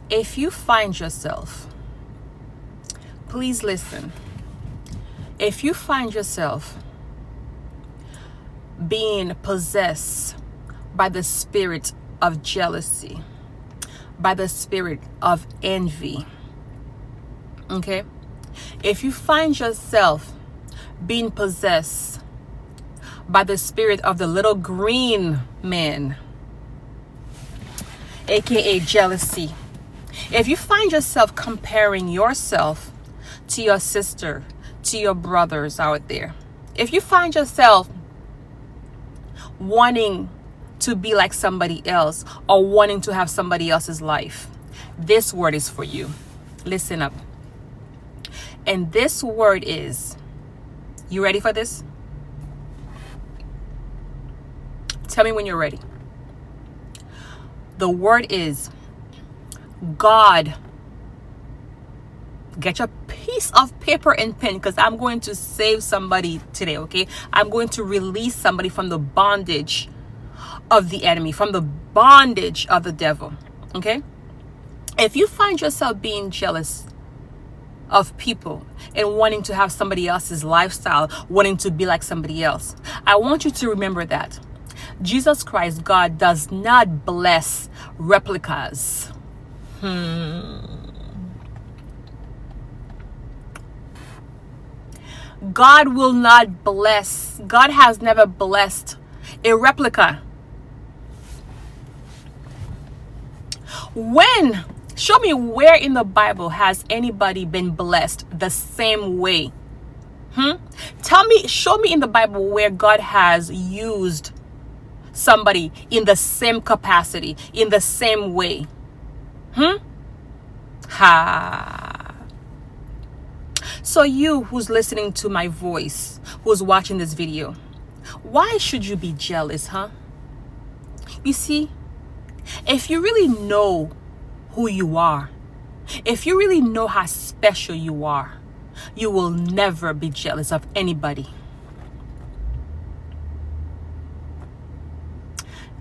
If you find yourself, please listen. If you find yourself being possessed by the spirit of jealousy, by the spirit of envy, okay? If you find yourself being possessed by the spirit of the little green man, aka jealousy, if you find yourself comparing yourself to your sister, to your brothers out there, if you find yourself wanting to be like somebody else or wanting to have somebody else's life, this word is for you. Listen up. And this word is, you ready for this? Tell me when you're ready. The word is God. Get your piece of paper and pen, because I'm going to save somebody today, okay? I'm going to release somebody from the bondage of the enemy, from the bondage of the devil, okay? If you find yourself being jealous of people and wanting to have somebody else's lifestyle, wanting to be like somebody else, I want you to remember that Jesus Christ, God, does not bless replicas. God will not bless. God has never blessed a replica. Show me where in the Bible has anybody been blessed the same way? Show me in the Bible where God has used somebody in the same capacity, in the same way. So you who's listening to my voice, who's watching this video, why should you be jealous, You see, if you really know who you are, if you really know how special you are, you will never be jealous of anybody.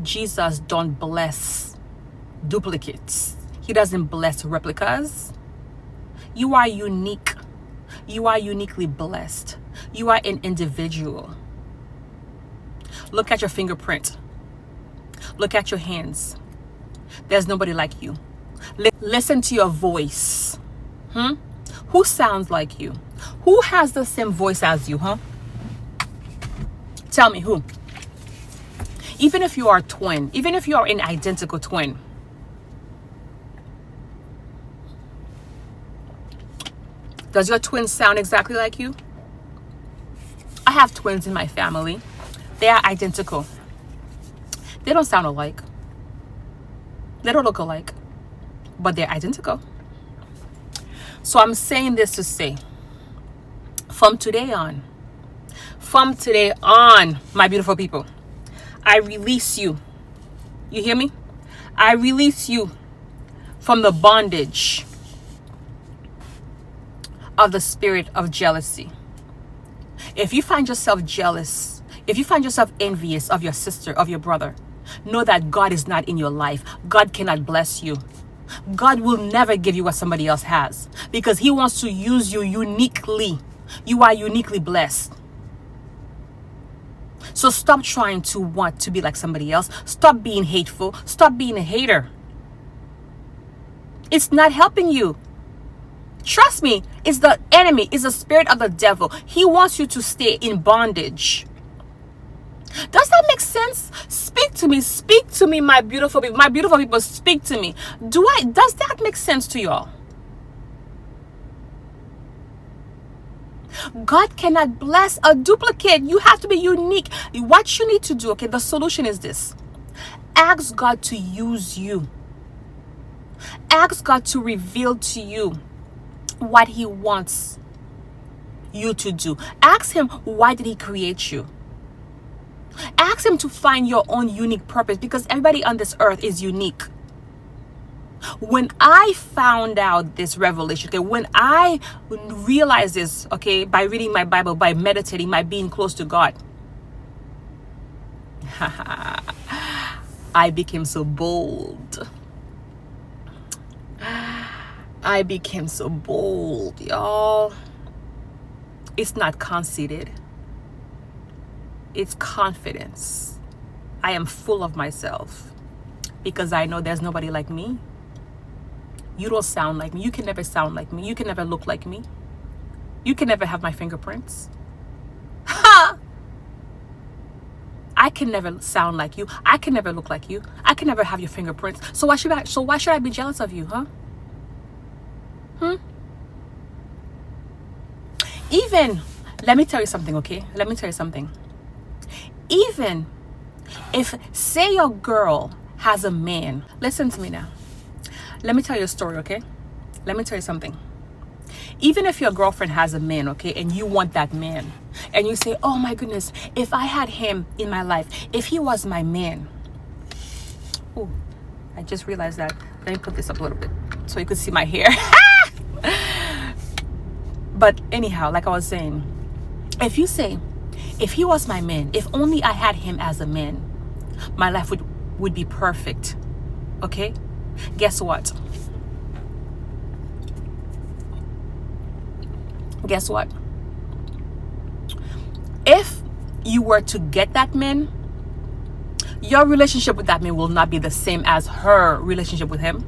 Jesus don't bless duplicates. He doesn't bless replicas. You are unique. You are uniquely blessed. You are an individual. Look at your fingerprint. Look at your hands. There's nobody like you. Listen to your voice. Who sounds like you? Who has the same voice as you, Tell me who. Even if you are twin, even if you are an identical twin, does your twin sound exactly like you? I have twins in my family. They are identical. They don't sound alike. They don't look alike, but they're identical. So I'm saying this to say, from today on, my beautiful people, I release you. You hear me? I release you from the bondage of the spirit of jealousy. If you find yourself jealous, if you find yourself envious of your sister, of your brother, know that God is not in your life. God cannot bless you. God will never give you what somebody else has, because he wants to use you uniquely. You are uniquely blessed. So stop trying to want to be like somebody else. Stop being hateful. Stop being a hater. It's not helping you. Trust me, it's the enemy, it's the spirit of the devil. He wants you to stay in bondage. Does that make sense? Speak to me, my beautiful people. My beautiful people, speak to me. Does that make sense to y'all? God cannot bless a duplicate. You have to be unique. What you need to do, okay, the solution is this. Ask God to use you. Ask God to reveal to you what he wants you to do. Ask him, why did he create you? Ask him to find your own unique purpose, because everybody on this earth is unique. When I found out this revelation, okay, when I realized this, okay, by reading my Bible, by meditating, by being close to God, I became so bold. I became so bold, y'all. It's not conceited. It's confidence. I am full of myself because I know there's nobody like me. You don't sound like me. You can never sound like me. You can never look like me. You can never have my fingerprints. Ha! I can never sound like you. I can never look like you. I can never have your fingerprints. So why should I be jealous of you, huh? Even, let me tell you something, okay? Let me tell you something. Even if, say your girl has a man, listen to me now. Let me tell you a story, okay? Let me tell you something. Even if your girlfriend has a man, okay, and you want that man, and you say, oh my goodness, if I had him in my life, if he was my man. Oh, I just realized that. Let me put this up a little bit so you could see my hair. But anyhow, like I was saying, if you say, if he was my man, if only I had him as a man, my life would be perfect. Okay? Guess what? Guess what? If you were to get that man, your relationship with that man will not be the same as her relationship with him.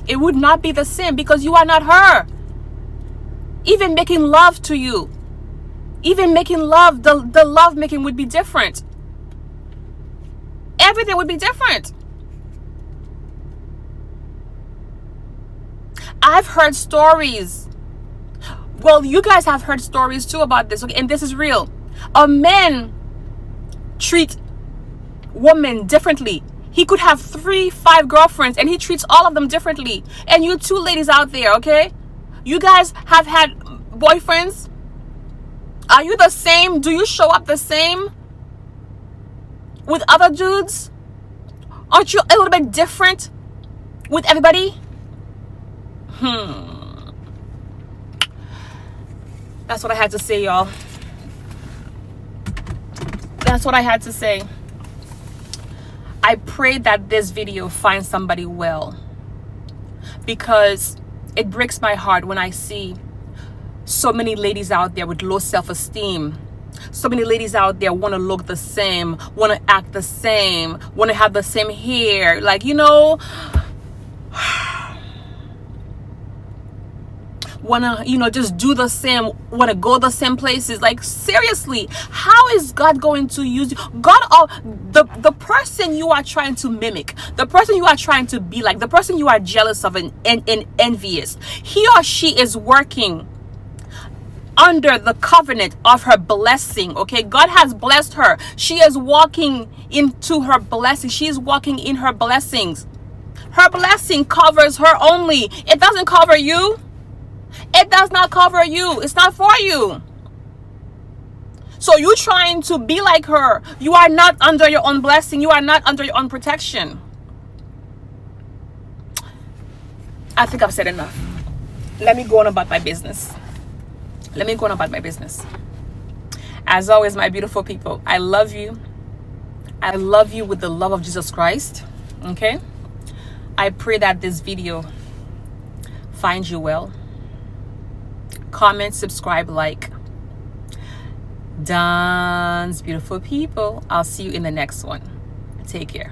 It would not be the same because you are not her. Even making love to you, even making love, the love making would be different. Everything would be different. I've heard stories. Well, you guys have heard stories too about this, okay? And this is real. A man treat women differently. He could have 3-5 girlfriends and he treats all of them differently. And you two ladies out there, okay? You guys have had boyfriends. Are you the same? Do you show up the same with other dudes? Aren't you a little bit different with everybody? That's what I had to say, y'all. That's what I had to say. I pray that this video finds somebody well, because it breaks my heart when I see so many ladies out there with low self-esteem. So many ladies out there want to look the same, want to act the same, want to have the same hair. Like, you know, want to, you know, just do the same, want to go the same places. Like, seriously, how is God going to use you? God, the person you are trying to mimic, the person you are trying to be like, the person you are jealous of and envious, he or she is working under the covenant of her blessing. Okay, God has blessed her. She is walking into her blessing. She is walking in her blessings. Her blessing covers her only. It doesn't cover you. It does not cover you. It's not for you. So you trying to be like her. You are not under your own blessing. You are not under your own protection. I think I've said enough. Let me go on about my business. Let me go on about my business. As always, my beautiful people, I love you. I love you with the love of Jesus Christ. Okay? I pray that this video finds you well. Comment, subscribe, like. Duns, beautiful people. I'll see you in the next one. Take care.